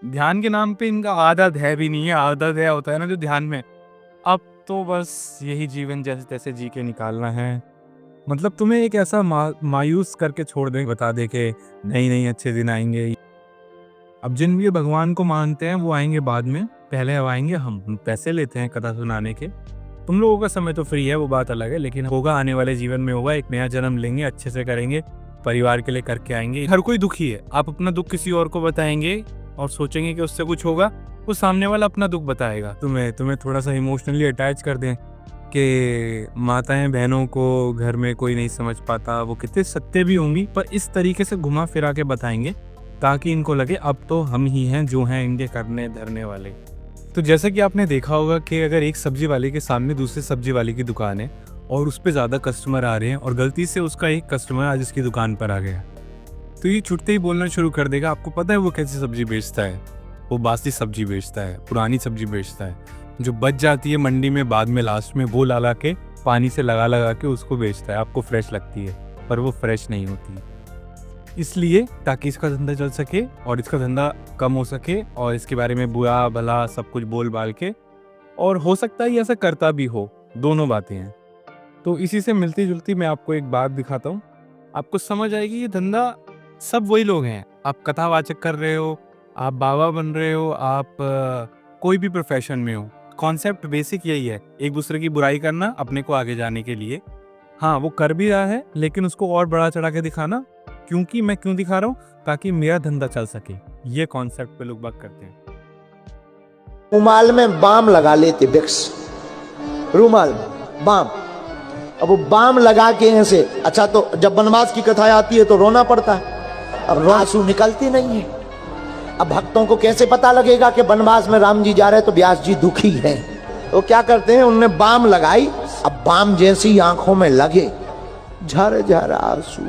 ध्यान के नाम पे इनका आदत है भी नहीं है, आदत है होता है ना जो ध्यान में। अब तो बस यही जीवन जैसे तैसे जी के निकालना है। मतलब तुम्हें एक ऐसा मायूस करके छोड़ दें, बता दे के नहीं नहीं अच्छे दिन आएंगे। अब जिन भी भगवान को मानते हैं वो आएंगे बाद में, पहले अब आएंगे हम पैसे लेते हैं कथा सुनाने के। तुम लोगों का समय तो फ्री है, वो बात अलग है, लेकिन होगा आने वाले जीवन में होगा, एक नया जन्म लेंगे, अच्छे से करेंगे, परिवार के लिए करके आएंगे। हर कोई दुखी है, आप अपना दुख किसी और को बताएंगे और सोचेंगे कि उससे कुछ होगा, वो सामने वाला अपना दुख बताएगा। तुम्हें थोड़ा सा इमोशनली अटैच कर दें कि माताएं बहनों को घर में कोई नहीं समझ पाता, वो कितने सत्य भी होंगी, पर इस तरीके से घुमा फिरा के बताएंगे ताकि इनको लगे अब तो हम ही हैं जो हैं इनके करने धरने वाले। तो जैसा कि आपने देखा होगा कि अगर एक सब्जी वाले के सामने दूसरे सब्जी वाले की दुकान है और उस पर ज़्यादा कस्टमर आ रहे हैं और गलती से उसका एक कस्टमर आज उसकी दुकान पर आ गया, तो ये छुटते ही बोलना शुरू कर देगा। आपको पता है वो कैसी सब्जी बेचता है? वो बासी सब्जी बेचता है, पुरानी सब्जी बेचता है, जो बच जाती है मंडी में बाद में लास्ट में वो ला के पानी से लगा के उसको बेचता है। आपको फ्रेश लगती है पर वो फ्रेश नहीं होती। इसलिए ताकि इसका धंधा चल सके और इसका धंधा कम हो सके और इसके बारे में बुरा भला सब कुछ बोल बाल के, और हो सकता है ऐसा करता भी हो, दोनों बातें हैं। तो इसी से मिलती जुलती मैं आपको एक बात दिखाता हूँ, आपको समझ आएगी। ये धंधा सब वही लोग हैं। आप कथावाचक कर रहे हो, आप बाबा बन रहे हो, आप कोई भी प्रोफेशन में हो, कॉन्सेप्ट बेसिक यही है, एक दूसरे की बुराई करना अपने को आगे जाने के लिए। हाँ वो कर भी रहा है लेकिन उसको और बड़ा चढ़ा के दिखाना, क्योंकि मैं क्यों दिखा रहा हूँ, ताकि मेरा धंधा चल सके। ये कॉन्सेप्ट पे लोग बात करते हैं। रुमाल में बाम लगा लेते, विक्स रुमाल में बाम। अब वो बाम लगा के ऐसे, अच्छा तो जब वनवास की कथा आती है तो रोना पड़ता है, अब आंसू निकलते नहीं है। अब भक्तों को कैसे पता लगेगा कि वनवास में राम जी जा रहे तो व्यास जी दुखी हैं? तो क्या करते हैं, उनने बाम लगाई। अब बाम जैसी आंखों में लगे, झर झर आंसू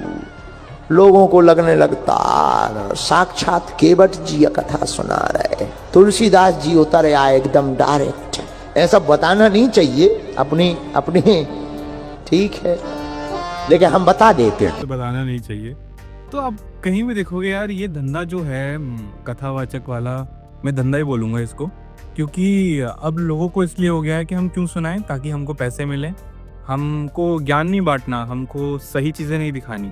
लोगों को लगने लगता साक्षात केवट जी कथा सुना रहे, तुलसीदास जी उतर आए एकदम डायरेक्ट। ऐसा बताना नहीं चाहिए अपनी अपनी, ठीक है, लेकिन हम बता देते हैं। तो बताना नहीं चाहिए। तो आप कहीं भी देखोगे यार, ये धंधा जो है कथावाचक वाला, मैं धंधा ही बोलूंगा इसको, क्योंकि अब लोगों को इसलिए हो गया है कि हम क्यों सुनाएं, ताकि हमको पैसे मिले। हमको ज्ञान नहीं बांटना, हमको सही चीज़ें नहीं दिखानी,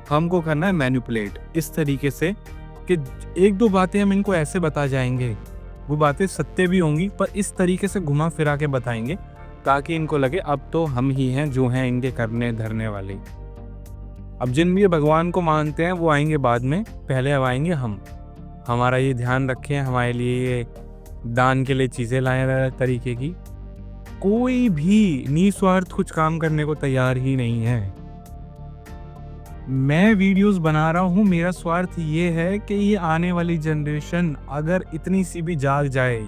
हमको करना है मैनिपुलेट इस तरीके से कि एक दो बातें हम इनको ऐसे बता जाएंगे, वो बातें सत्य भी होंगी पर इस तरीके से घुमा फिरा के बताएंगे ताकि इनको लगे अब तो हम ही हैं जो हैं इनके करने धरने वाले। अब जिन भी भगवान को मानते हैं वो आएंगे बाद में, पहले अब आएंगे हम। हमारा ये ध्यान रखें, हमारे लिए ये दान के लिए चीज़ें लाए तरीके की। कोई भी निस्वार्थ कुछ काम करने को तैयार ही नहीं है। मैं वीडियोस बना रहा हूँ, मेरा स्वार्थ ये है कि ये आने वाली जनरेशन अगर इतनी सी भी जाग जाए,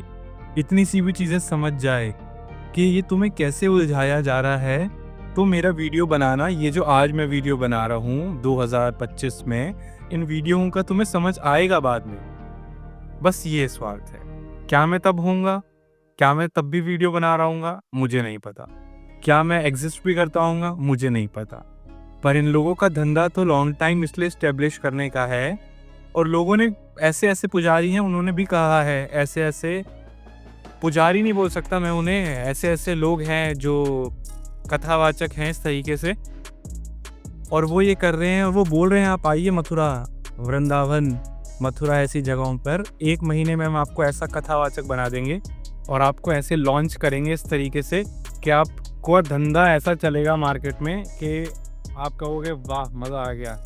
इतनी सी भी चीज़ें समझ जाए कि ये तुम्हें कैसे उलझाया जा रहा है, तो मेरा वीडियो बनाना, ये जो आज मैं वीडियो बना रहा हूँ 2025 में, इन वीडियो का तुम्हें समझ आएगा बाद में। बस ये स्वार्थ है। क्या मैं तब होऊंगा, क्या मैं तब भी वीडियो बना रहा हूँगा, मुझे नहीं पता। क्या मैं एग्जिस्ट भी करता हूँगा, मुझे नहीं पता। पर इन लोगों का धंधा तो लॉन्ग टाइम इसलिए स्टेब्लिश करने का है, और लोगों ने ऐसे ऐसे पुजारी हैं, उन्होंने भी कहा है, ऐसे ऐसे पुजारी नहीं बोल सकता मैं उन्हें, ऐसे ऐसे लोग हैं जो कथावाचक हैं इस तरीके से, और वो ये कर रहे हैं और वो बोल रहे हैं आप आइए मथुरा, वृंदावन, मथुरा ऐसी जगहों पर 1 महीने में हम आपको ऐसा कथावाचक बना देंगे और आपको ऐसे लॉन्च करेंगे इस तरीके से कि आपको धंधा ऐसा चलेगा मार्केट में कि आप कहोगे वाह मज़ा आ गया,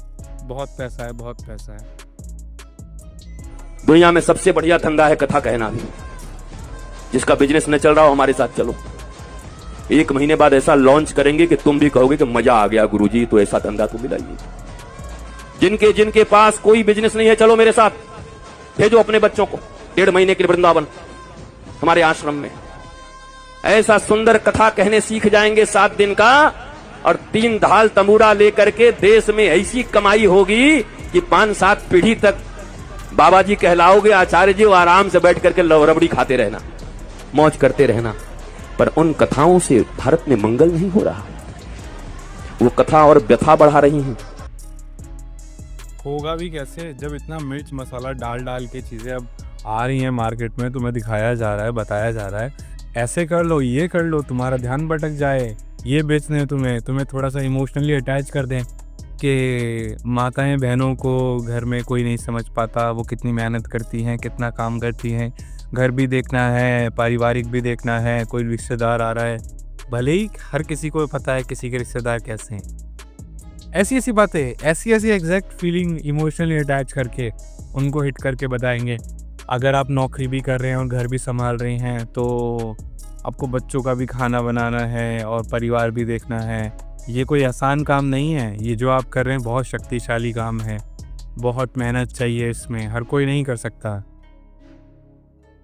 बहुत पैसा है, बहुत पैसा है। दुनिया में सबसे बढ़िया धंधा है कथा कहना भी। जिसका बिजनेस न चल रहा हो हमारे साथ चलो, 1 महीने बाद ऐसा लॉन्च करेंगे कि तुम भी कहोगे कि मजा आ गया गुरुजी, तो ऐसा धंधा तो मिला ही। जिनके जिनके पास कोई बिजनेस नहीं है, चलो मेरे साथ, भेजो अपने बच्चों को 1.5 महीने के लिए वृंदावन, हमारे आश्रम में ऐसा सुंदर कथा कहने सीख जाएंगे 7 दिन का, और 3 ढाल तंबूरा लेकर के देश में ऐसी कमाई होगी कि 5-7 पीढ़ी तक बाबा जी कहलाओगे, आचार्य जी, आराम से बैठ करके रबड़ी खाते रहना, मौज करते रहना। पर उन कथाओं से भारत में मंगल नहीं हो रहा, वो कथा और व्यथा बढ़ा रही हैं। होगा भी कैसे जब इतना मिर्च मसाला डाल डाल के चीज़ें अब आ रही हैं मार्केट में, तुम्हें दिखाया जा रहा है, बताया जा रहा है ऐसे कर लो, ये कर लो, तुम्हारा ध्यान भटक जाए, ये बेचने हैं तुम्हें थोड़ा सा इमोशनली अटैच कर दें कि माताएं बहनों को घर में कोई नहीं समझ पाता, वो कितनी मेहनत करती हैं, कितना काम करती हैं, घर भी देखना है, पारिवारिक भी देखना है, कोई रिश्तेदार आ रहा है, भले ही हर किसी को पता है किसी के रिश्तेदार कैसे हैं। ऐसी ऐसी बातें, ऐसी ऐसी एग्जैक्ट फीलिंग इमोशनली अटैच करके उनको हिट करके बताएंगे। अगर आप नौकरी भी कर रहे हैं और घर भी संभाल रहे हैं तो आपको बच्चों का भी खाना बनाना है और परिवार भी देखना है। ये कोई आसान काम नहीं है, ये जो आप कर रहे हैं बहुत शक्तिशाली काम है, बहुत मेहनत चाहिए इसमें, हर कोई नहीं कर सकता,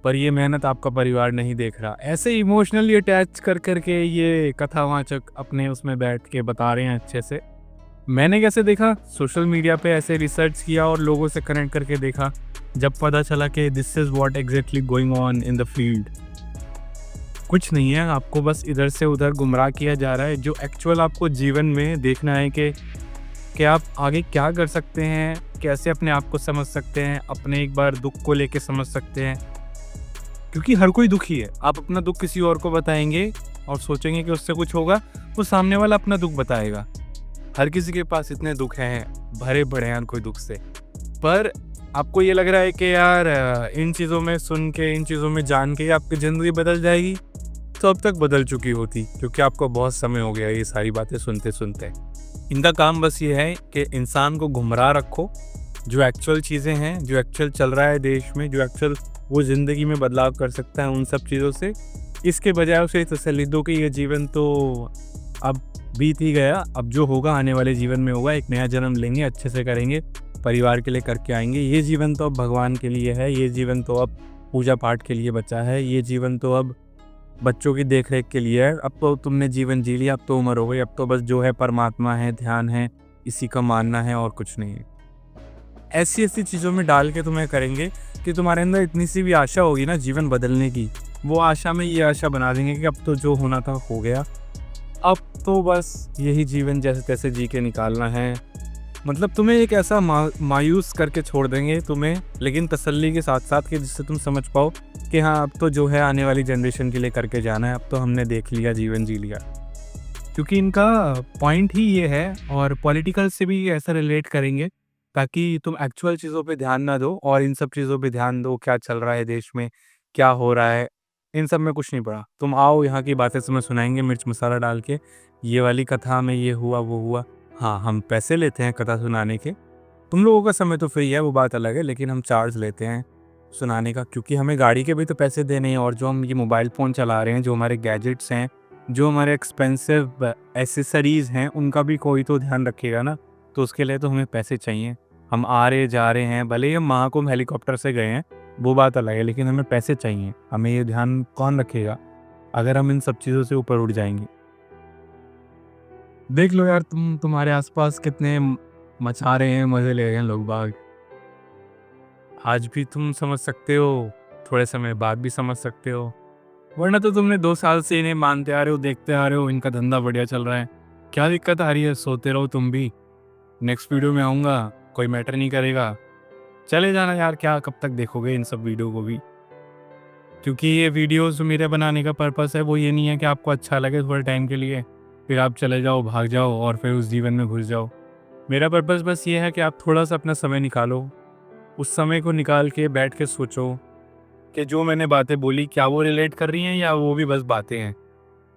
पर ये मेहनत आपका परिवार नहीं देख रहा। ऐसे इमोशनली अटैच कर करके ये कथावाचक अपने उसमें बैठ के बता रहे हैं अच्छे से। मैंने कैसे देखा, सोशल मीडिया पे ऐसे रिसर्च किया और लोगों से कनेक्ट करके देखा, जब पता चला कि this is what exactly going on in the field. कुछ नहीं है, आपको बस इधर से उधर गुमराह किया जा रहा है। जो एक्चुअल आपको जीवन में देखना है कि आप आगे क्या कर सकते हैं, कैसे अपने आप को समझ सकते हैं, अपने एक बार दुख को लेके समझ सकते हैं, क्योंकि हर कोई दुखी है। आप अपना दुख किसी और को बताएंगे और सोचेंगे कि उससे कुछ होगा, वो सामने वाला अपना दुख बताएगा। हर किसी के पास इतने दुख हैं, भरे पड़े हैं कोई दुख से। पर आपको ये लग रहा है कि यार इन चीज़ों में सुन के, इन चीज़ों में जान के आपकी ज़िंदगी बदल जाएगी, तो अब तक बदल चुकी होती, क्योंकि आपको बहुत समय हो गया ये सारी बातें सुनते सुनते। इनका काम बस ये है कि इंसान को गुमराह रखो। जो एक्चुअल चीज़ें हैं, जो एक्चुअल चल रहा है देश में, जो एक्चुअल वो ज़िंदगी में बदलाव कर सकता है, उन सब चीज़ों से इसके बजाय उसे तसल्ली दो कि ये जीवन तो अब बीत ही गया, अब जो होगा आने वाले जीवन में होगा, एक नया जन्म लेंगे, अच्छे से करेंगे, परिवार के लिए करके आएंगे। ये जीवन तो अब भगवान के लिए है, ये जीवन तो अब पूजा पाठ के लिए बचा है, ये जीवन तो अब बच्चों की देख रेख के लिए है। अब तो तुमने जीवन जी लिया, अब तो उम्र हो गई, अब तो बस जो है परमात्मा है, ध्यान है, इसी का मानना है और कुछ नहीं है। ऐसी ऐसी चीज़ों में डाल के तुम्हें करेंगे कि तुम्हारे अंदर इतनी सी भी आशा होगी ना जीवन बदलने की, वो आशा में ये आशा बना देंगे कि अब तो जो होना था हो गया, अब तो बस यही जीवन जैसे तैसे जी के निकालना है। मतलब तुम्हें एक ऐसा मायूस करके छोड़ देंगे तुम्हें, लेकिन तसल्ली के साथ साथ कि जिससे तुम समझ पाओ कि हाँ अब तो जो है आने वाली जनरेशन के लिए करके जाना है, अब तो हमने देख लिया, जीवन जी लिया। क्योंकि इनका पॉइंट ही ये है, और पॉलिटिकल से भी ऐसा रिलेट करेंगे ताकि तुम एक्चुअल चीज़ों पे ध्यान ना दो और इन सब चीज़ों पे ध्यान दो, क्या चल रहा है देश में, क्या हो रहा है, इन सब में कुछ नहीं पड़ा। तुम आओ, यहाँ की बातें तुम्हें सुनाएंगे मिर्च मसाला डाल के, ये वाली कथा में ये हुआ वो हुआ। हाँ, हम पैसे लेते हैं कथा सुनाने के, तुम लोगों का समय तो फ्री है, वो बात अलग है, लेकिन हम चार्ज लेते हैं सुनाने का, क्योंकि हमें गाड़ी के भी तो पैसे देने हैं, और जो हम ये मोबाइल फ़ोन चला रहे हैं, जो हमारे गैजेट्स हैं, जो हमारे एक्सपेंसिव एसेसरीज़ हैं, उनका भी कोई तो ध्यान रखेगा ना, तो उसके लिए तो हमें पैसे चाहिए। हम आ रहे जा रहे हैं, भले ही हम महाकुंभ हेलीकॉप्टर से गए हैं, वो बात अलग है, लेकिन हमें पैसे चाहिए। हमें ये ध्यान कौन रखेगा अगर हम इन सब चीज़ों से ऊपर उठ जाएंगे। देख लो यार, तुम्हारे आसपास कितने मचा रहे हैं, मज़े ले रहे हैं लोग बाग। आज भी तुम समझ सकते हो, थोड़े समय बाद भी समझ सकते हो, वरना तो तुमने 2 साल से इन्हें मानते आ रहे हो, देखते आ रहे हो, इनका धंधा बढ़िया चल रहा है। क्या दिक्कत आ रही है, सोते रहो तुम भी। नेक्स्ट वीडियो में आऊँगा, कोई मैटर नहीं करेगा, चले जाना यार, क्या कब तक देखोगे इन सब वीडियो को भी। क्योंकि ये वीडियोस मेरे बनाने का पर्पस है वो ये नहीं है कि आपको अच्छा लगे थोड़े टाइम के लिए, फिर आप चले जाओ, भाग जाओ और फिर उस जीवन में घुस जाओ। मेरा पर्पस बस ये है कि आप थोड़ा सा अपना समय निकालो, उस समय को निकाल के बैठ के सोचो कि जो मैंने बातें बोली क्या वो रिलेट कर रही हैं या वो भी बस बातें हैं।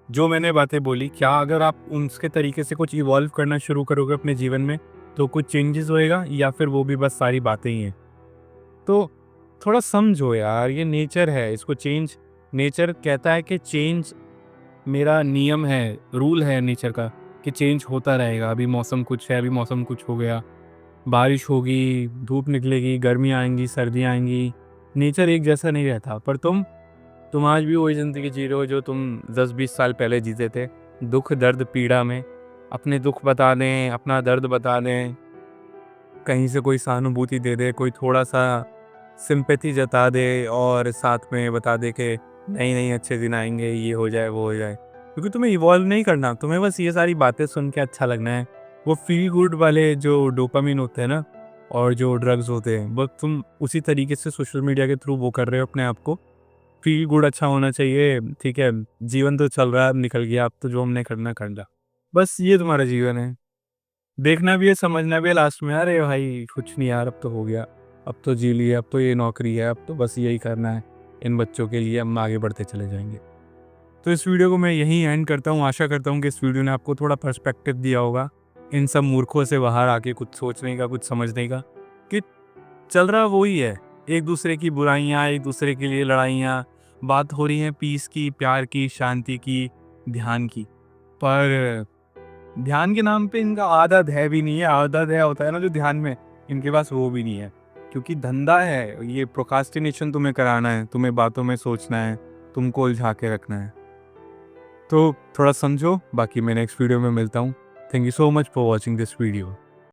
जो मैंने बातें बोली, क्या अगर आप उनके तरीके से कुछ इवॉल्व करना शुरू करोगे अपने जीवन में तो कुछ चेंजेस होएगा, या फिर वो भी बस सारी बातें ही हैं। तो थोड़ा समझो यार, ये नेचर है, इसको चेंज, नेचर कहता है कि चेंज मेरा नियम है, रूल है नेचर का कि चेंज होता रहेगा। अभी मौसम कुछ है, अभी मौसम कुछ हो गया, बारिश होगी, धूप निकलेगी, गर्मियाँ आएंगी, सर्दियाँ आएंगी, नेचर एक जैसा नहीं रहता। पर तुम आज भी वही ज़िंदगी जी रहे हो जो तुम 10-20 साल पहले जीते थे, दुख दर्द पीड़ा में। अपने दुख बता दें, अपना दर्द बता दें, कहीं से कोई सहानुभूति दे दे, कोई थोड़ा सा सिंपैथी जता दे और साथ में बता दे कि नहीं नहीं अच्छे दिन आएंगे, ये हो जाए वो हो जाए। क्योंकि तुम्हें इवॉल्व नहीं करना, तुम्हें बस ये सारी बातें सुन के अच्छा लगना है। वो फील गुड वाले जो डोपामिन होते हैं ना, और जो ड्रग्स होते हैं, बस तुम उसी तरीके से सोशल मीडिया के थ्रू वो कर रहे हो अपने आप को। फील गुड अच्छा होना चाहिए, ठीक है, जीवन तो चल रहा है, अब निकल गया, अब तो जो हमने करना कर लिया, बस ये तुम्हारा जीवन है। देखना भी है, समझना भी है लास्ट में, अरे भाई कुछ नहीं यार, अब तो हो गया, अब तो जी लिया, अब तो ये नौकरी है, अब तो बस यही करना है इन बच्चों के लिए, हम आगे बढ़ते चले जाएंगे। तो इस वीडियो को मैं यहीं एंड करता हूँ। आशा करता हूँ कि इस वीडियो ने आपको थोड़ा पर्सपेक्टिव दिया होगा इन सब मूर्खों से बाहर आके कुछ सोचने का, कुछ समझने का, कि चल रहा वही है, एक दूसरे की बुराइयाँ, एक दूसरे के लिए लड़ाइयाँ, बात हो रही है पीस की, प्यार की, शांति की, ध्यान की, पर ध्यान के नाम पे इनका आदत है भी नहीं है। आदत है होता है ना जो ध्यान में, इनके पास वो भी नहीं है, क्योंकि धंधा है ये प्रोकास्टिनेशन तुम्हें कराना है, तुम्हें बातों में सोचना है, तुमको उलझा के रखना है। तो थोड़ा समझो, बाकी मैं नेक्स्ट वीडियो में मिलता हूँ। Thank you so much for watching this video.